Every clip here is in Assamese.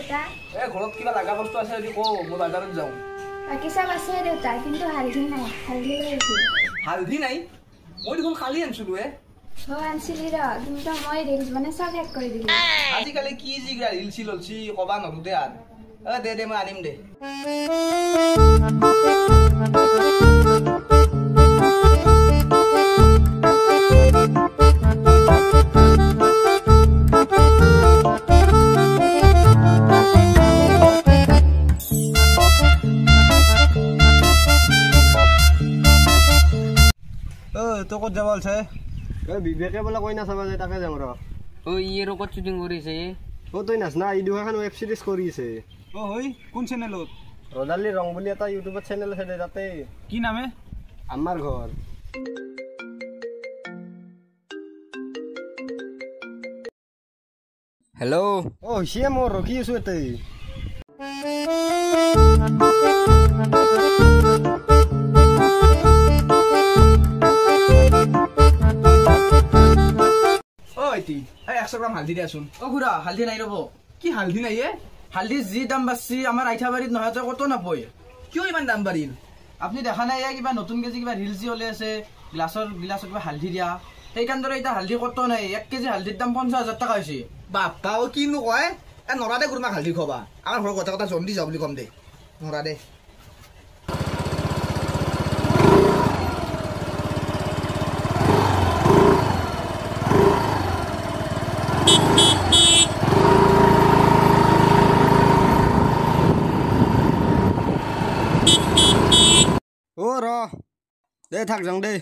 দেউতা ঘৰত কিবা লাগা বস্তু আছে যদি কওঁ মই বাজাৰত যাওঁ বাকী চব আছে দেউতা কিন্তু হালধি নাই হালধি লাগিছিল হালধি নাই মই দেখোন খালি আনিছিলো আনিছিলি কিন্তু মই ৰিলছ মানে চব শেষ কৰি দিলো আজিকালি কি যি ৰিলছি ললছি কবা নৰো দে আৰু দে মই আনিম দে তো ক'ত যাব আছে বিবেকে বোলে কই না চাবা যায় তাকে যাম ৰ ইয়ে ৰোকত শ্বুটিং কৰিছে তই নাচ না ই দুখন ৱেব সিৰিজ কৰি আছে হয় কোন চেনেলত ৰদালি ৰং বুলি এটা ইউটিউবত চেনেল আছে তাতে কি নামে আমাৰ ঘৰ হেল্ল' সিয়ে মই ৰখি আছো এতে একশো গ্রাম হালধি দিয়াচোন খুড়া হালধি নাই রব কি হালধি নাই হালধি যি দাম বাড়ছি আমার আইঠাবাড়িত নহয় কত নাপয় কিয় ইমান দাম বাড়িল আপনি দেখা নাই কিবা নতুনকে যে কিবা রিলস ওলাই আছে গিলাসত কিবা হালধি দিয়া সেইকাৰণে এতিয়া হালধি কত নাই 1 কেজি হালধিৰ দাম 50,000 টাকা হৈছে বাপ্পা ও কিনো কয় নৰা দে গুৰমাক হালধি খবা আমাৰ ঘৰৰ কথা কথা জল্দি যাও বুলি কম দে নৰা দে ৰ দে থাক যাওঁ দে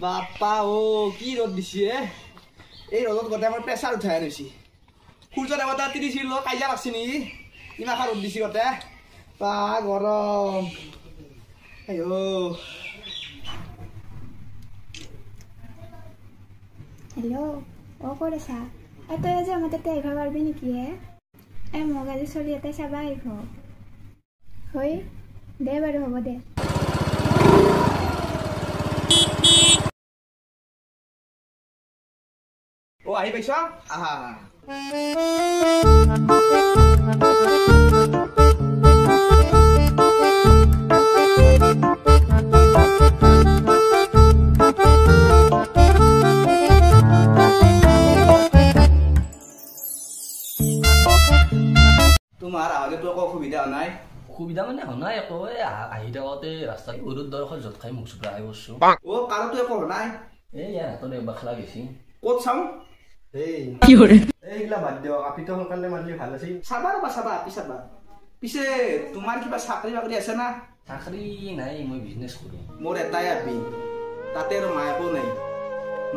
বাপ্পা ও কি রোদ দিছে এই রোদত গোটে আমার প্রেসার উঠাই আনিছি সূর্য দেবতা তিরিছিল কাইজা লাগছি নি ইমাখা রোদ দিছি গোটে বা গরম হেল্ল' ক'ত আছা তই আজি আমাৰ তাতে আহিব পাৰিবি নেকি মোক আজি চলি এটাই চাবা আহিব হয় দে বাৰু হ'ব দে আহি পাইছ আহা তোমাৰ আহোঁতে একো অসুবিধা নাই অসুবিধা মানে নাই একো আহি থাকোঁতে ৰাস্তাত গৰুৰ দৰখন য'ত খাই মুখ চুপৰা আহি বসছো কাৰোতো একো নাই ইয়াৰ হাতত বাখলা গৈছি ক'ত চাওঁ এইগিলা বাদ দিয়ক আপিটো সোনকালে মাৰিলে ভাল আছিল চাবা ৰবা চাবা আপি চাবা পিছে তোমাৰ কিবা চাকৰি বাকৰি আছে না চাকৰি নাই মই বিজনেছ কৰোঁ মোৰ এটাই আপি তাতে আৰু মায়াকো নাই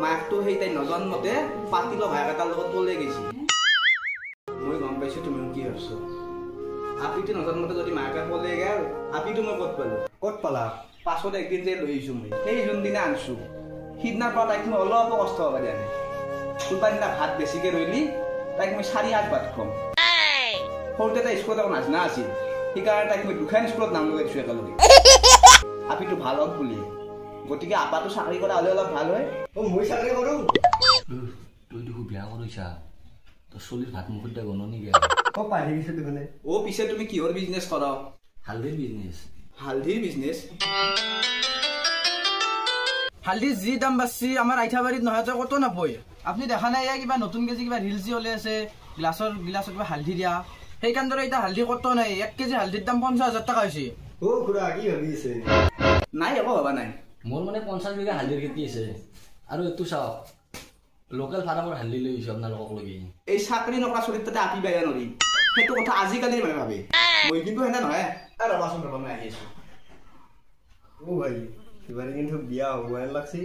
মায়াকটো সেই তাই নজন্মতে পাতি লোৱা ভায়েক এটাৰ লগত পলাই গৈছে মই গম পাইছো তুমি কি ভাবছো আপিটো নজন্মতে যদি মায়াকে পলাই গেল আপিটো মই ক'ত পালো ক'ত পালা পাছত একদিন যে লৈ আহিছো মই সেই যোনদিনা আনিছো সিদিনাৰ পৰা তাইক মই অলপ কষ্ট হ'ব দিয়া নাই কোনোবা দিনা ভাত বেছিকে ৰৈলি তাইক মই 4-8 ভাত খুৱাম সৰুতে তাই স্কুলত একো নাজনা আছিল সেইকাৰণে তাইক মই দুখন স্কুলত নাম লগাই দিছোঁ একেলগে আপিটো ভাল হওক বুলি গতিকে আপাটো চাকৰি কৰা হ'লে অলপ ভাল হয় মই চাকৰি কৰোঁ তই দেখো বিয়া কৰিছা তোৰ চলিৰ ভাত মুখত দিয়া গণনি গেল পাহৰি গৈছে দেখোন পিছে তুমি কিহৰ বিজনেছ কৰা হালধিৰ বিজনেছ হালধিৰ বিজনেছ হালধিৰ যি দাম বাড়ছি আমাৰ আইঠাবাড়িত নহয় কত নাপয় আপনি দেখা নাই কিবা নতুনকে যে কিবা ৰিলস ওলাই আছে গিলাসত কিবা হালধি দিয়া সেইকাৰণে এতিয়া হালধি কত নাই 1 কেজি হালধিৰ দাম 50,000 টাকা হৈছে খুড়া কি ভাবি আছে নাই একো ভবা নাই মোৰ মানে 50 বিঘা হালধিৰ খেতি আছে আৰু এইটো চাওক লোকেল ফাৰ্মৰ হালধি লৈ আহিছোঁ আপোনালোকক লগি এই চাকৰি নকৰা চৰিত্ৰতে আপি বাইয়া নৰি সেইটো কথা আজিকালি মানে ভাবে মই কিন্তু হেনে নহয় ৰবাচোন ৰবা মই আহি আছো ভাই এবাৰে কিন্তু বিয়া হব লাগছি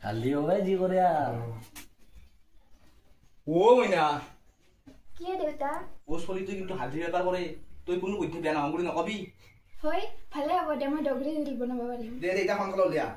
হালধি হবে যি কৰে আৰু ও মইনা কি দেউতা ও চলিটো কিন্তু হালধি বেপাৰ কৰে তই কোনো বুদ্ধি বেয়া নহম বুলি নকবি হয় ভালে হ'ব দে মই ডগৰি ৰিল বনাব পাৰিম দে দে এতিয়া সোনকালে উলিয়া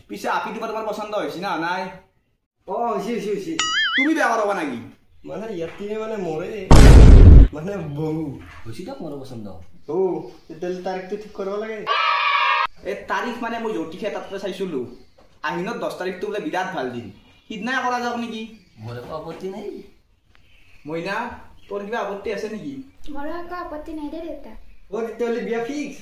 পিছে আপি দিব তোমাৰ পছন্দ হৈছে না নাই অ হৈছে তুমি বেয়া কৰাবা নাকি মানে ইয়াতে মানে মৰে মানে বহু হৈছে দিয়ক মোৰ পচন্দ ও তেতিয়াহ'লে তাৰিখটো ঠিক কৰিব লাগে এই তাৰিখ মানে মই জ্যোতিষে তাতে চাইছিলো আহিনত 10 তাৰিখটো বোলে বিৰাট ভাল দিন সিদিনাই কৰা যাওক নেকি মোৰ একো আপত্তি নাই মইনা তোৰ কিবা আপত্তি আছে নেকি মোৰো একো আপত্তি নাই দে দেউতা ও তেতিয়াহ'লে বিয়া ফিক্স